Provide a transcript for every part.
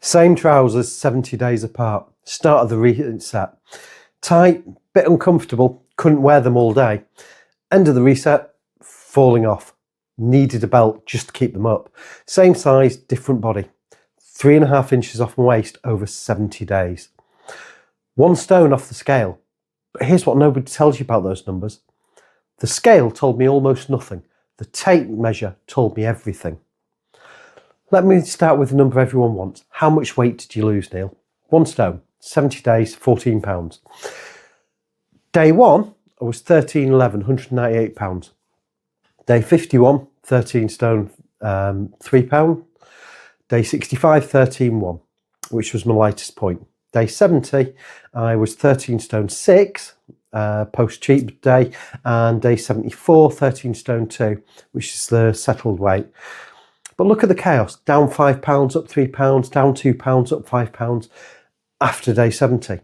Same trousers, 70 days apart. Start of the reset. Tight, bit uncomfortable, couldn't wear them all day. End of the reset, falling off. Needed a belt just to keep them up. Same size, different body. 3.5 inches off my waist over 70 days. 1 stone off the scale. But here's what nobody tells you about those numbers. The scale told me almost nothing. The tape measure told me everything. Let me start with the number everyone wants. How much weight did you lose, Neil? 1 stone, 70 days, 14 pounds. Day 1, I was 13.11, 198 pounds. Day 51, 13 stone, 3 pound. Day 65, 13.1, which was my lightest point. Day 70, I was 13 stone 6, post-cheat day, and day 74, 13 stone 2, which is the settled weight. But look at the chaos. Down 5 pounds, up 3 pounds, down 2 pounds, up 5 pounds after day 70.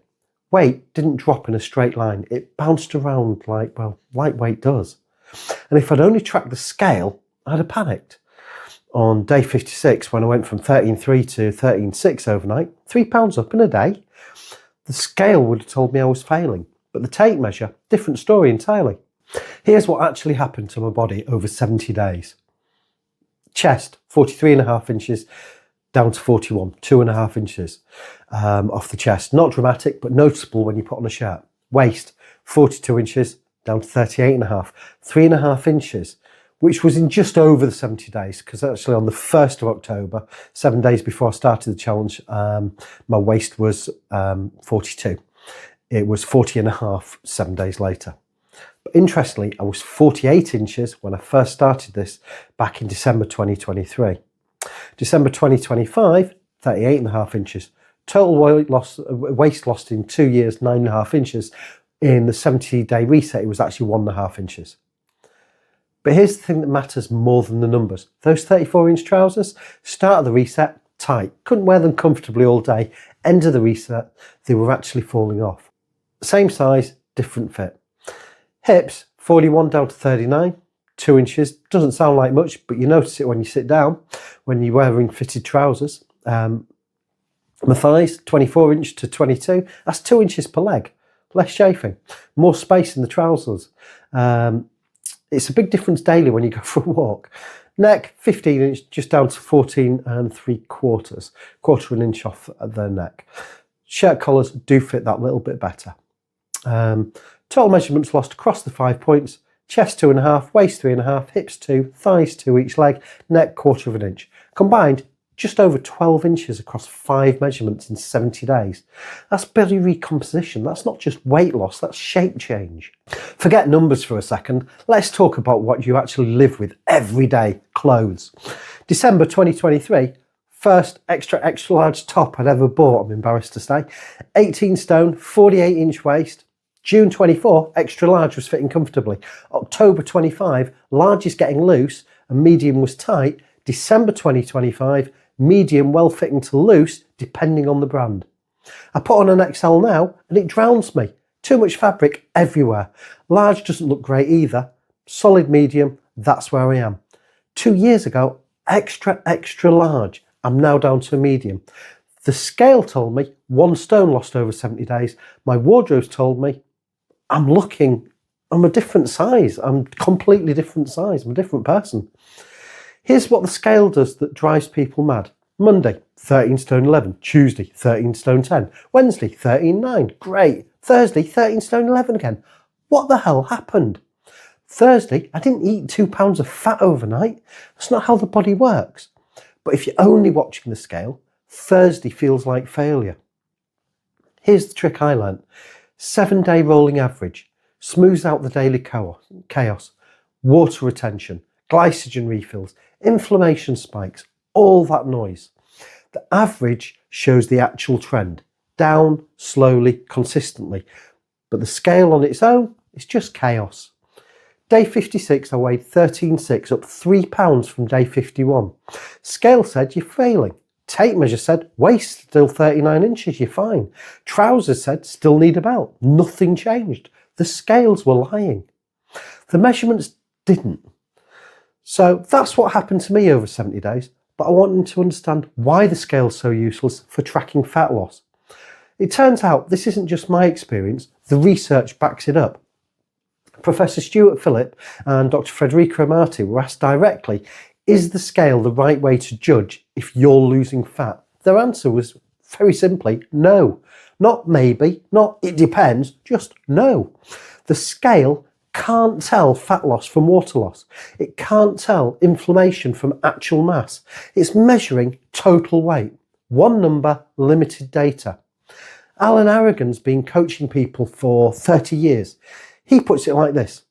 Weight didn't drop in a straight line. It bounced around like weight does. And if I'd only tracked the scale, I'd have panicked. On day 56, when I went from 13.3 to 13.6 overnight, 3 pounds up in a day, the scale would have told me I was failing. But the tape measure, different story entirely. Here's what actually happened to my body over 70 days. Chest, 43.5 inches down to 41, 2.5 inches off the chest. Not dramatic, but noticeable when you put on a shirt. Waist, 42 inches down to 38.5, 3.5 inches, which was in just over the 70 days, because actually on the 1st of October, 7 days before I started the challenge, my waist was 42. It was 40.5 7 days later. But interestingly, I was 48 inches when I first started this back in December 2023. December 2025, 38.5 inches. Total waist lost in 2 years, 9.5 inches. In the 70-day reset, it was actually 1.5 inches. But here's the thing that matters more than the numbers. Those 34-inch trousers, start of the reset, tight. Couldn't wear them comfortably all day. End of the reset, they were actually falling off. Same size, different fit. Hips, 41 down to 39, 2 inches. Doesn't sound like much, but you notice it when you sit down, when you're wearing fitted trousers. My thighs, 24 inch to 22. That's 2 inches per leg. Less chafing. More space in the trousers. It's a big difference daily when you go for a walk. Neck, 15 inch, just down to 14.75, quarter of an inch off the neck. Shirt collars do fit that little bit better. Total measurements lost across the 5 points. Chest 2.5, waist 3.5, hips 2, thighs 2 each leg, neck quarter of an inch. Combined, just over 12 inches across 5 measurements in 70 days. That's body recomposition. That's not just weight loss, that's shape change. Forget numbers for a second. Let's talk about what you actually live with every day, clothes. December 2023, first extra large top I'd ever bought, I'm embarrassed to say. 18 stone, 48 inch waist. June 24, extra large was fitting comfortably. October 25, large is getting loose and medium was tight. December 2025, medium well fitting to loose, depending on the brand. I put on an XL now and it drowns me. Too much fabric everywhere. Large doesn't look great either. Solid medium, that's where I am. 2 years ago, extra large. I'm now down to a medium. The scale told me 1 stone lost over 70 days. My wardrobe's told me I'm a different size. I'm completely different size. I'm a different person. Here's what the scale does that drives people mad. Monday, 13 stone 11. Tuesday, 13 stone 10. Wednesday, 13.9. Great. Thursday, 13 stone 11 again. What the hell happened? Thursday, I didn't eat 2 pounds of fat overnight. That's not how the body works. But if you're only watching the scale, Thursday feels like failure. Here's the trick I learnt. 7-day rolling average. Smooths out the daily chaos. Water retention. Glycogen refills. Inflammation spikes. All that noise. The average shows the actual trend. Down, slowly, consistently. But the scale on its own is just chaos. Day 56, I weighed 13.6, up 3 pounds from day 51. Scale said you're failing. Tape measure said waist still 39 inches, you're fine. Trousers said still need a belt. Nothing changed. The scales were lying. The measurements didn't. So that's what happened to me over 70 days. but I want them to understand why the scale is so useless for tracking fat loss. It turns out this isn't just my experience, the research backs it up. Professor Stuart, Phillips and Dr. Federica Amati were asked directly, is the scale the right way to judge if you're losing fat? Their answer was very simply no. Not maybe, not it depends, just no. The scale can't tell fat loss from water loss. It can't tell inflammation from actual mass. It's measuring total weight. One number, limited data. Aragon's been coaching people for 30 years. He puts it like this.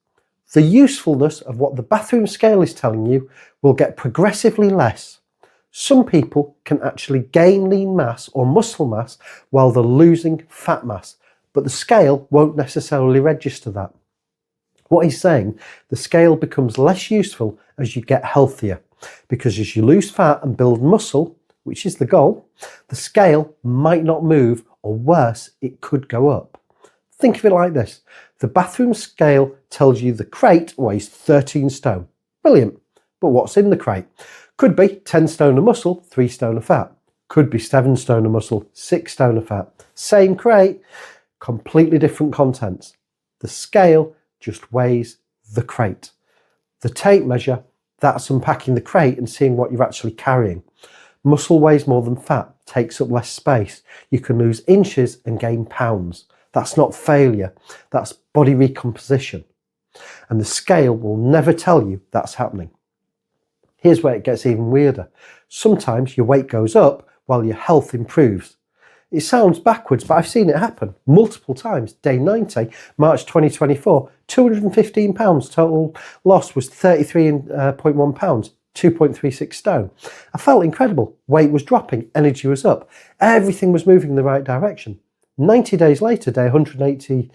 The usefulness of what the bathroom scale is telling you will get progressively less. Some people can actually gain lean mass or muscle mass while they're losing fat mass, but the scale won't necessarily register that. What he's saying, the scale becomes less useful as you get healthier, because as you lose fat and build muscle, which is the goal, the scale might not move, or worse, it could go up. Think of it like this. The bathroom scale tells you the crate weighs 13 stone. Brilliant. But what's in the crate? Could be 10 stone of muscle, 3 stone of fat. Could be 7 stone of muscle, 6 stone of fat. Same crate, completely different contents. The scale just weighs the crate. The tape measure, that's unpacking the crate and seeing what you're actually carrying. Muscle weighs more than fat, takes up less space. You can lose inches and gain pounds. That's not failure, that's body recomposition. And the scale will never tell you that's happening. Here's where it gets even weirder. Sometimes your weight goes up while your health improves. It sounds backwards, but I've seen it happen multiple times. Day 90, March 2024, 215 pounds. Total loss was 33.1 pounds, 2.36 stone. I felt incredible. Weight was dropping, energy was up. Everything was moving in the right direction. 90 days later, day 180,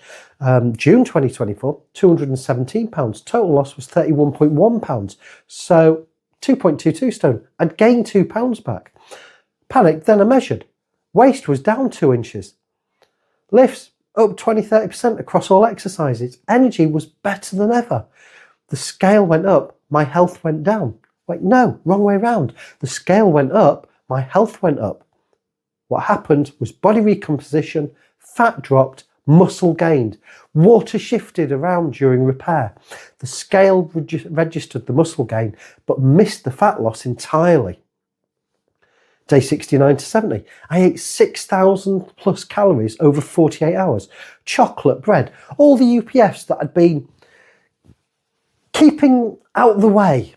June 2024, 217 pounds. Total loss was 31.1 pounds. So 2.22 stone. I'd gained 2 pounds back. Panicked, then I measured. Waist was down 2 inches. Lifts up 20-30% across all exercises. Energy was better than ever. The scale went up, my health went down. Wait, no, wrong way around. The scale went up, my health went up. What happened was body recomposition, fat dropped, muscle gained. Water shifted around during repair. The scale registered the muscle gain, but missed the fat loss entirely. Day 69 to 70, I ate 6,000 plus calories over 48 hours. Chocolate, bread, all the UPFs that I'd been keeping out of the way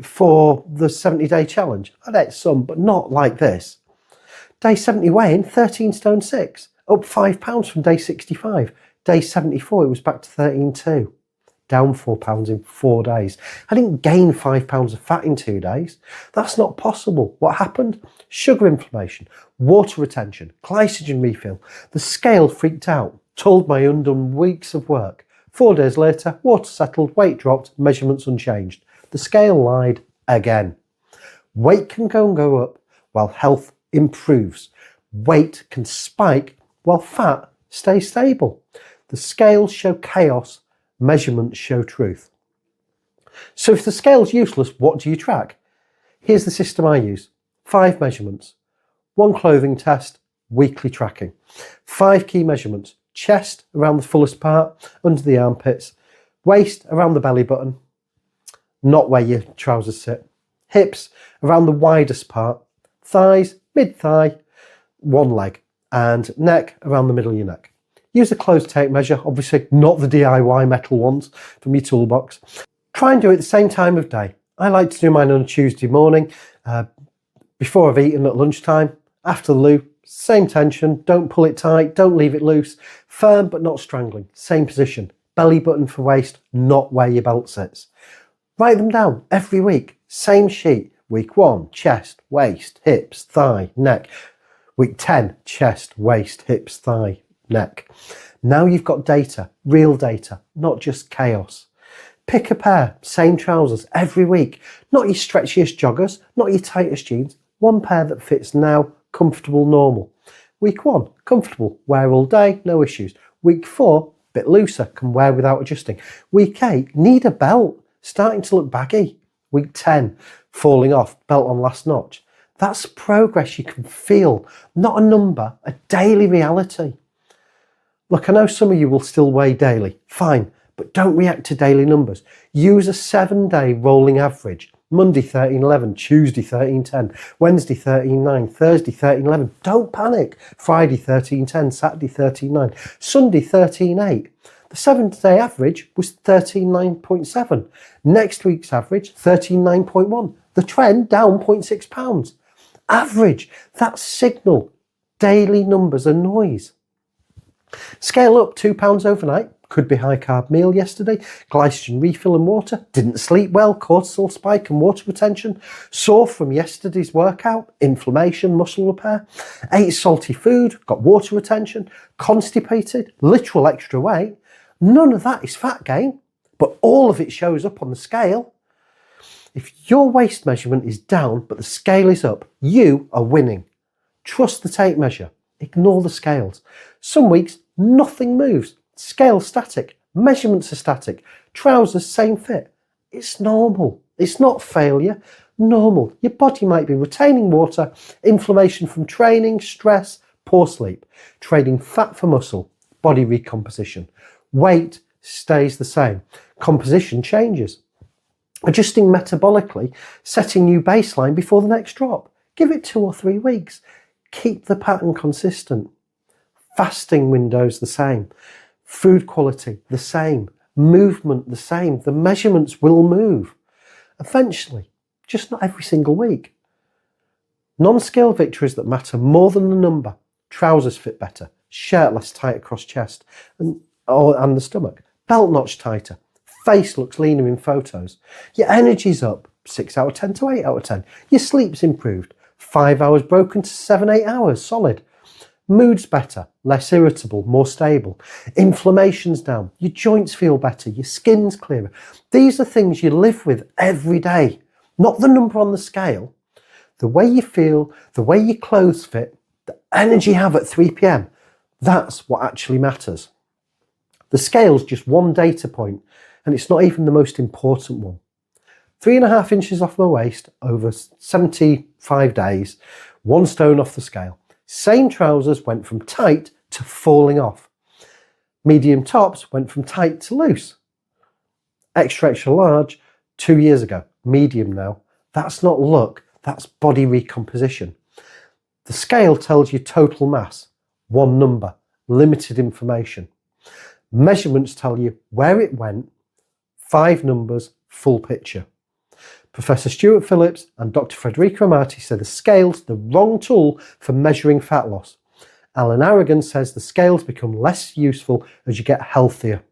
for the 70-day challenge. I'd ate some, but not like this. Day 70 weigh-in, 13 stone 6, up 5 pounds from day 65. Day 74, it was back to 13.2. Down 4 pounds in 4 days. I didn't gain 5 pounds of fat in 2 days. That's not possible. What happened? Sugar inflammation, water retention, glycogen refill. The scale freaked out, told my undone weeks of work. 4 days later, water settled, weight dropped, measurements unchanged. The scale lied again. Weight can go up while health improves. Weight can spike while fat stays stable. The scales show chaos. Measurements show truth. So if the scale's useless, what do you track? Here's the system I use. 5 measurements. 1 clothing test, weekly tracking. 5 key measurements. Chest around the fullest part, under the armpits. Waist around the belly button, not where your trousers sit. Hips around the widest part. Thighs, mid-thigh, 1 leg. And neck around the middle of your neck. Use a closed tape measure, obviously not the DIY metal ones from your toolbox. Try and do it at the same time of day. I like to do mine on a Tuesday morning, before I've eaten at lunchtime, after the loo, same tension, don't pull it tight, don't leave it loose, firm but not strangling, same position, belly button for waist, not where your belt sits. Write them down every week, same sheet, week 1, chest, waist, hips, thigh, neck, week 10, chest, waist, hips, thigh, neck. Now you've got data, real data, not just chaos. Pick a pair, same trousers every week. Not your stretchiest joggers, not your tightest jeans. 1 pair that fits now, comfortable, normal. Week 1, comfortable, wear all day, no issues. Week 4, bit looser, can wear without adjusting. Week 8, need a belt, starting to look baggy. Week 10, falling off, belt on last notch. That's progress you can feel, not a number, a daily reality. Look, I know some of you will still weigh daily, fine, but don't react to daily numbers. Use a 7-day rolling average. Monday 13.11, Tuesday 13.10, Wednesday 13.9, Thursday 13.11. Don't panic. Friday 13.10, Saturday 13.9, Sunday 13.8. The 7-day average was 13.9.7. Next week's average, 13.9.1. The trend down 0.6 pounds. Average, that's signal. Daily numbers are noise. Scale up 2 pounds overnight. Could be high carb meal yesterday, glycogen refill and water, didn't sleep well, cortisol spike and water retention, sore from yesterday's workout, inflammation, muscle repair, ate salty food, got water retention, constipated, literal extra weight. None of that is fat gain, but all of it shows up on the scale. If your waist measurement is down but the scale is up, you are winning. Trust the tape measure, ignore the scales. Some weeks nothing moves. Scale static, measurements are static, trousers same fit. It's normal. It's not failure. Normal. Your body might be retaining water, inflammation from training, stress, poor sleep, trading fat for muscle, body recomposition. Weight stays the same. Composition changes. Adjusting metabolically, setting new baseline before the next drop. Give it 2 or 3 weeks. Keep the pattern consistent. Fasting windows the same. Food quality, the same. Movement, the same. The measurements will move. Eventually, just not every single week. Non-scale victories that matter more than the number. Trousers fit better. Shirt less tight across chest and the stomach. Belt notch tighter. Face looks leaner in photos. Your energy's up. 6 out of 10 to 8 out of 10. Your sleep's improved. 5 hours broken to 7-8 hours solid. Mood's better, less irritable, more stable. Inflammation's down. Your joints feel better. Your skin's clearer. These are things you live with every day, not the number on the scale. The way you feel, the way your clothes fit, the energy you have at 3 p.m. That's what actually matters. The scale's just one data point, and it's not even the most important one. 3.5 inches off my waist over 75 days, 1 stone off the scale. Same trousers went from tight to falling off. Medium tops went from tight to loose. Extra, extra large 2 years ago. Medium now. That's not look, that's body recomposition. The scale tells you total mass, 1 number, limited information. Measurements tell you where it went, 5 numbers, full picture. Professor Stuart Phillips and Dr. Federica Amati say the scale's the wrong tool for measuring fat loss. Aragon says the scales become less useful as you get healthier.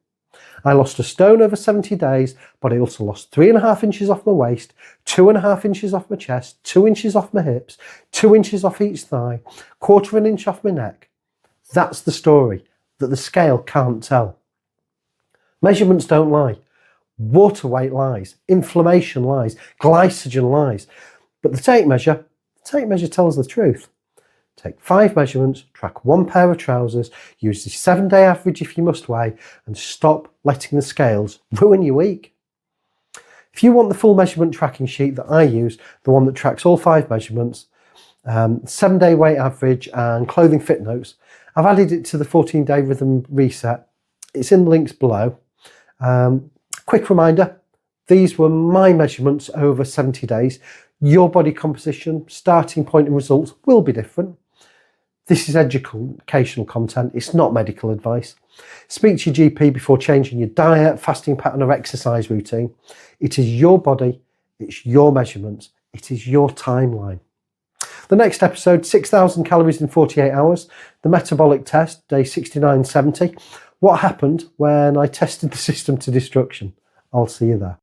I lost 1 stone over 70 days, but I also lost 3.5 inches off my waist, 2.5 inches off my chest, 2 inches off my hips, 2 inches off each thigh, 1/4 inch off my neck. That's the story that the scale can't tell. Measurements don't lie. Water weight lies, inflammation lies, glycogen lies. But the tape measure tells the truth. Take 5 measurements, track 1 pair of trousers, use the 7-day average if you must weigh, and stop letting the scales ruin your week. If you want the full measurement tracking sheet that I use, the one that tracks all 5 measurements, 7-day weight average and clothing fit notes, I've added it to the 14-day rhythm reset. It's in the links below. Quick reminder, these were my measurements over 70 days. Your body composition, starting point and results will be different. This is educational content, it's not medical advice. Speak to your GP before changing your diet, fasting pattern or exercise routine. It is your body, it's your measurements, it is your timeline. The next episode, 6,000 calories in 48 hours, the metabolic test, day 69-70. What happened when I tested the system to destruction? I'll see you there.